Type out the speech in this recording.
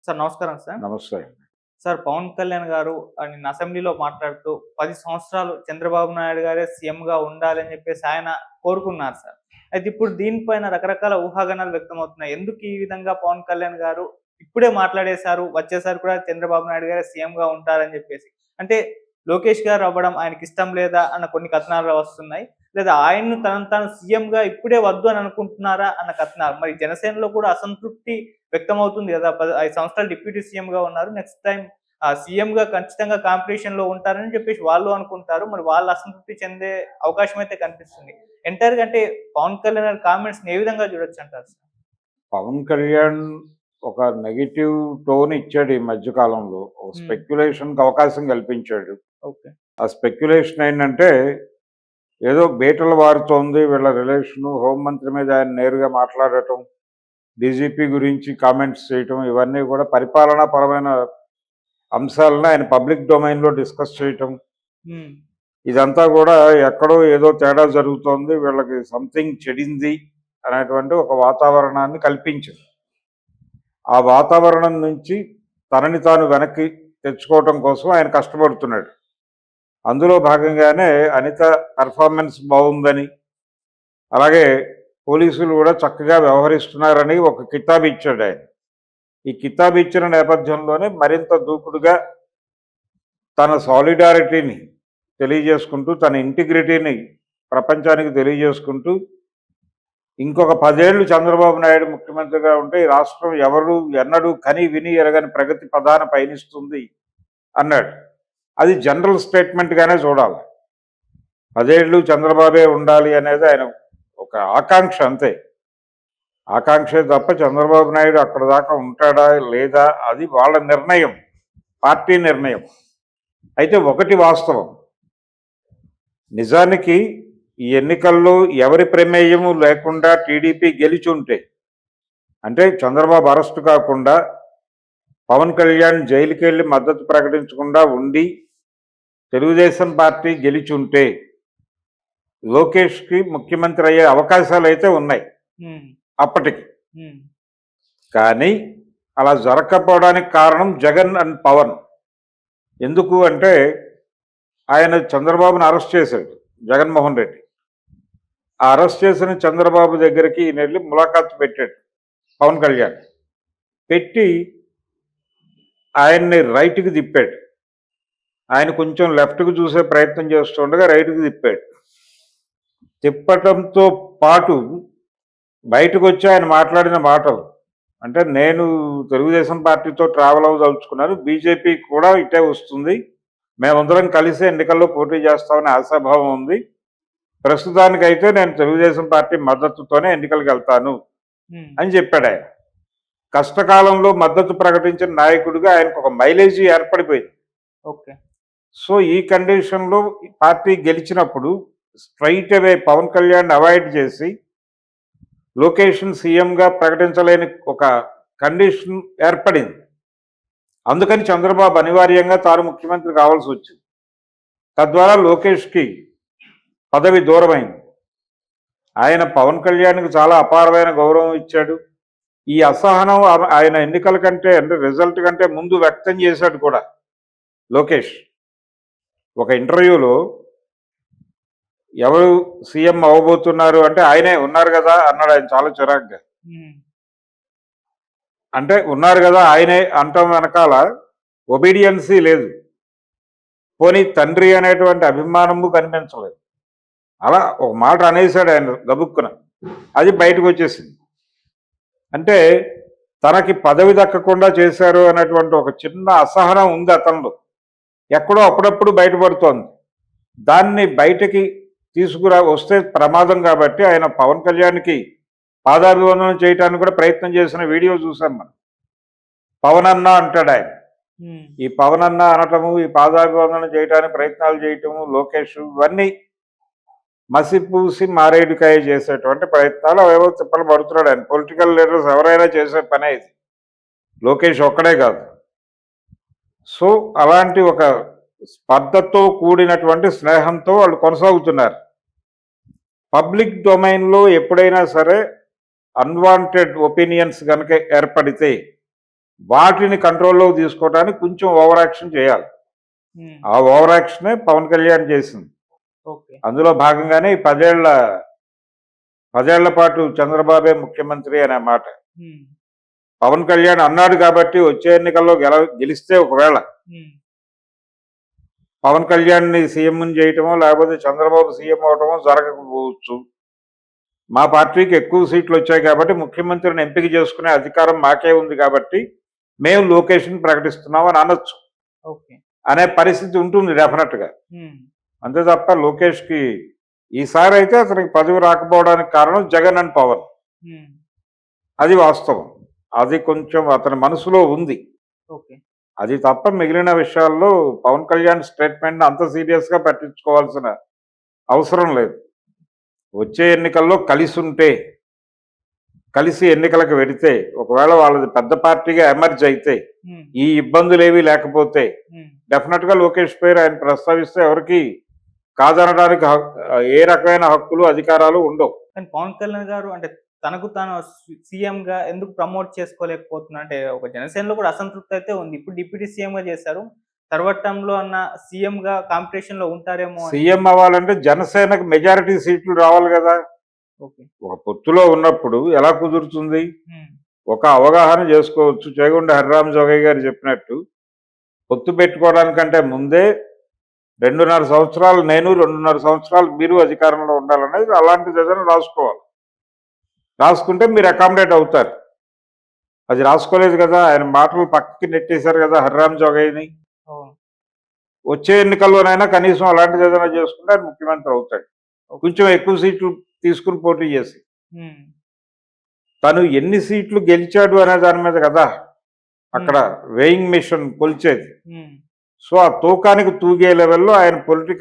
Sir నమస్కారం sir. నమస్తే. Sir Pawan Kalyan గారు నిన్న అసెంబ్లీలో మాట్లాడుతూ 10 సంవత్సరాలు చంద్రబాబు నాయుడు గారే సీఎంగా ఉండాలని చెప్పేసి ఆయన కోరుకున్నారు సార్. అయితే ఇప్పుడు దీనిపైన రకరకాల ఊహాగానాలు వ్యక్తమవుతున్నాయి. ఎందుకు ఈ విధంగా పవన్ కళ్యాణ్ గారు ఇప్పుడే మాట్లాడేశారు, వచ్చేసారి కూడా చంద్రబాబు నాయుడు గారే సీఎంగా ఉంటారని చెప్పేసి. అంటే లోకేష్ గారు అవ్వడం ఆయనకి ఇష్టం లేదా అన్న కొన్ని కథనాలు వస్తున్నాయి. లేదా ఆయన్ను తనను తాను సీఎంగా ఇప్పుడే వద్దు అని అనుకుంటున్నారా అన్న కథనాలు. మరి జనసేనలో కూడా అసంతృప్తి వ్యక్తమవుతుంది కదా! 5 సంవత్సరాలు డిప్యూటీ సీఎంగా ఉన్నారు. నెక్స్ట్ టైమ్ సీఎంగా ఖచ్చితంగా కాంపిటీషన్‌లో ఉంటారని చెప్పేసి వాళ్ళు అనుకుంటారు. మరి వాళ్ళు అసంతృప్తి చెందే అవకాశం అయితే కనిపిస్తుంది. ఎంటైర్‌గా అంటే పవన్ కళ్యాణ్ గారి కామెంట్స్‌ని ఏ విధంగా చూడొచ్చంటారు సార్? పవన్ కళ్యాణ్ ఒక నెగెటివ్ టోన్ ఇచ్చాడు ఈ మధ్య కాలంలో. ఒక స్పెక్యులేషన్‌కి అవకాశం కల్పించాడు. ఓకే. ఆ స్పెక్యులేషన్ ఏంటంటే ఏదో బీటలు వారుతోంది వీళ్ళ రిలేషను. హోంమంత్రి మీద ఆయన నేరుగా మాట్లాడటం, డీజీపీ గురించి కామెంట్స్ చేయటం, ఇవన్నీ కూడా పరిపాలనా పరమైన అంశాలను ఆయన పబ్లిక్ డొమైన్‌లో డిస్కస్ చేయటం. ఇదంతా కూడా ఎక్కడో ఏదో తేడా జరుగుతోంది, వీళ్ళకి సంథింగ్ చెడింది అనేటువంటి ఒక వాతావరణాన్ని కల్పించింది. ఆ వాతావరణం నుంచి తనని తాను వెనక్కి తెచ్చుకోవటం కోసం ఆయన కష్టపడుతున్నాడు. అందులో భాగంగానే అనిత పెర్ఫార్మెన్స్ బాగుందని, అలాగే పోలీసులు కూడా చక్కగా వ్యవహరిస్తున్నారని ఒక కితాబు ఇచ్చాడు ఆయన. ఈ కితాబు ఇచ్చిన నేపథ్యంలోనే మరింత దూకుడుగా తన సాలిడారిటీని తెలియజేసుకుంటూ, తన ఇంటిగ్రిటీని ప్రపంచానికి తెలియజేసుకుంటూ, ఇంకొక 10 ఏళ్ళు చంద్రబాబు నాయుడు ముఖ్యమంత్రిగా ఉంటే ఈ రాష్ట్రం ఎవరు ఎన్నడూ కని విని ఎరగని ప్రగతి పదాన పయనిస్తుంది అన్నాడు. అది జనరల్ స్టేట్మెంట్గానే చూడాలి. 10 ఏళ్ళు చంద్రబాబే ఉండాలి అనేది ఆయన ఒక ఆకాంక్ష అంతే. ఆకాంక్షే తప్ప చంద్రబాబు నాయుడు అక్కడ దాకా ఉంటాడా లేదా అది వాళ్ళ నిర్ణయం, పార్టీ నిర్ణయం. అయితే ఒకటి వాస్తవం, నిజానికి ఈ ఎన్నికల్లో ఎవరి ప్రమేయము లేకుండా టీడీపీ గెలిచుంటే, అంటే చంద్రబాబు అరెస్టు కాకుండా పవన్ కళ్యాణ్ జైలుకి వెళ్ళి మద్దతు ప్రకటించకుండా ఉండి తెలుగుదేశం పార్టీ గెలిచుంటే లోకేష్కి ముఖ్యమంత్రి అయ్యే అవకాశాలు అయితే ఉన్నాయి అప్పటికి. కానీ అలా జరగకపోవడానికి కారణం జగన్ అండ్ పవన్. ఎందుకు అంటే ఆయన చంద్రబాబును అరెస్ట్ చేశాడు, జగన్మోహన్ రెడ్డి. ఆ అరెస్ట్ చేసిన చంద్రబాబు దగ్గరికి ఈయన వెళ్ళి ములాఖాతు పెట్టాడు పవన్ కళ్యాణ్. పెట్టి ఆయన్ని రైట్కి తిప్పాడు. ఆయన కొంచెం లెఫ్ట్కి చూసే ప్రయత్నం చేస్తుండగా రైట్కి తిప్పాడు. తిప్పటంతో పాటు బయటకు వచ్చి ఆయన మాట్లాడిన మాటలు, అంటే నేను తెలుగుదేశం పార్టీతో ట్రావెల్ అవ్వదలుచుకున్నాను, బీజేపీ కూడా ఇటే వస్తుంది, మేమందరం కలిసి ఎన్నికల్లో పోటీ చేస్తామని ఆశాభావం ఉంది, ప్రస్తుతానికైతే నేను తెలుగుదేశం పార్టీ మద్దతుతోనే ఎన్నికలకు వెళ్తాను అని చెప్పాడు ఆయన. కష్టకాలంలో మద్దతు ప్రకటించిన నాయకుడిగా ఆయనకు ఒక మైలేజీ ఏర్పడిపోయింది. ఓకే. సో ఈ కండిషన్లో పార్టీ గెలిచినప్పుడు స్ట్రైట్ అవే పవన్ కళ్యాణ్ అవాయిడ్ చేసి లోకేష్ను సీఎంగా ప్రకటించలేని ఒక కండిషన్ ఏర్పడింది. అందుకని చంద్రబాబు అనివార్యంగా తాను ముఖ్యమంత్రి కావాల్సి వచ్చింది. తద్వారా లోకేష్కి పదవి దూరమైంది. ఆయన పవన్ కళ్యాణ్కి చాలా అపారమైన గౌరవం ఇచ్చాడు. ఈ అసహనం ఆయన ఎన్నికల కంటే, అంటే రిజల్ట్ కంటే ముందు వ్యక్తం చేశాడు కూడా లోకేష్. ఒక ఇంటర్వ్యూలో ఎవరు సీఎం అవ్వబోతున్నారు అంటే ఆయనే ఉన్నారు కదా అన్నాడు ఆయన చాలా చిరాగ్గా. అంటే ఉన్నారు కదా ఆయనే అంటాం వెనకాల ఒబీడియన్సీ లేదు, పోనీ తండ్రి అనేటువంటి అభిమానము కనిపించలేదు. అలా ఒక మాట అనేసాడు ఆయన గబుక్కున, అది బయటకు వచ్చేసింది. అంటే తనకి పదవి దక్కకుండా చేశారు అనేటువంటి ఒక చిన్న అసహనం ఉంది అతనిలో, ఎక్కడో అప్పుడప్పుడు బయటపడుతోంది. దాన్ని బయటకి వస్తే ప్రమాదం కాబట్టి ఆయన పవన్ కళ్యాణ్కి పాదాభివందనం చేయడానికి కూడా ప్రయత్నం చేసిన వీడియో చూసాం మనం. పవన్ అన్న అంటాడు ఆయన. ఈ పవన్ అన్న అనటము, ఈ పాదాభివందనం చేయడానికి ప్రయత్నాలు చేయటము, లోకేష్ ఇవన్నీ మసిపూసి మారేడుకాయ చేసేటువంటి ప్రయత్నాలు అవేవో తిప్పలు పడుతున్నాడు ఆయన. పొలిటికల్ లీడర్స్ ఎవరైనా చేసే పనే ఇది, లోకేష్ ఒక్కడే కాదు. సో అలాంటి ఒక స్పర్ధతో కూడినటువంటి స్నేహంతో వాళ్ళు కొనసాగుతున్నారు. పబ్లిక్ డొమైన్లో ఎప్పుడైనా సరే అన్వాంటెడ్ ఒపీనియన్స్ కనుక ఏర్పడితే వాటిని కంట్రోల్లో తీసుకోవడానికి కొంచెం ఓవర్ యాక్షన్ చేయాలి. ఆ ఓవర్ యాక్షనే పవన్ కళ్యాణ్ చేసింది. ఓకే. అందులో భాగంగానే ఈ 10 ఏళ్ల పాటు చంద్రబాబే ముఖ్యమంత్రి అనే మాట పవన్ కళ్యాణ్ అన్నాడు కాబట్టి వచ్చే ఎన్నికల్లో గెలిస్తే ఒకవేళ పవన్ కళ్యాణ్ని సీఎం చేయటమో లేకపోతే చంద్రబాబు సీఎం అవటమో జరగకపోవచ్చు. మా పార్టీకి ఎక్కువ సీట్లు వచ్చాయి కాబట్టి ముఖ్యమంత్రిని ఎంపిక చేసుకునే అధికారం మాకే ఉంది కాబట్టి మేము లోకేష్ని ప్రకటిస్తున్నాం అని అనొచ్చు. ఓకే. అనే పరిస్థితి ఉంటుంది డెఫినెట్గా. అంతే తప్ప లోకేష్కి ఈసారి అయితే అతనికి పదవి రాకపోవడానికి కారణం జగన్ అండ్ పవన్. అది వాస్తవం. అది కొంచెం అతని మనసులో ఉంది. ఓకే. అది తప్ప మిగిలిన విషయాల్లో పవన్ కళ్యాణ్ స్టేట్మెంట్ అంత సీరియస్గా పట్టించుకోవాల్సిన అవసరం లేదు. వచ్చే ఎన్నికల్లో కలిసి ఎన్నికలకు వెడితే ఒకవేళ వాళ్ళది పెద్ద పార్టీగా ఎమర్జ్ అయితే ఈ ఇబ్బందులు ఏవి లేకపోతే డెఫినెట్గా లోకేష్ పేరు ఆయన ప్రస్తావిస్తే ఎవరికి కాదనడానికి ఏ రకమైన హక్కులు అధికారాలు ఉండవు. కానీ పవన్ కళ్యాణ్ గారు అంటే తనకు తాను సీఎం గా ఎందుకు ప్రమోట్ చేసుకోలేకపోతున్నా అంటే ఒక జనసేనలో కూడా అసంతృప్తి అయితే ఉంది. ఇప్పుడు డిప్యూటీ సీఎం గా చేశారు. తర్వాత టర్మ్లో అన్న సీఎం గా కాంపిటీషన్ లో ఉంటారేమో. సీఎం అవ్వాలంటే జనసేనకు మెజారిటీ సీట్లు రావాలి కదా. ఓకే. ఒక పొత్తులో ఉన్నప్పుడు ఎలా కుదురుతుంది? ఒక అవగాహన చేసుకోవచ్చు. చేగొండ హరిరామ జోగయ్య గారు చెప్పినట్టు పొత్తు పెట్టుకోవడానికంటే ముందే 2.5 సంవత్సరాలు నేను 2.5 సంవత్సరాలు మీరు అధికారంలో ఉండాలనేది అలాంటిది ఏదైనా రాసుకోవాలి. రాసుకుంటే మీరు అకామిడేట్ అవుతారు. అది రాసుకోలేదు కదా. ఆయన మాటలు పక్కకి నెట్టేశారు కదా హరిరామ జోగయ్యని. వచ్చే ఎన్నికల్లోనైనా కనీసం అలాంటిది ఏదైనా చేసుకుంటే ఆయన ముఖ్యమంత్రి అవుతాడు. కొంచెం ఎక్కువ సీట్లు తీసుకుని పోటీ చేసి తను ఎన్ని సీట్లు గెలిచాడు అనే దాని మీద కదా అక్కడ వేయింగ్ మిషన్ కొలిచేది. సో ఆ తూకానికి తూగే లెవెల్లో ఆయన పొలిటికల్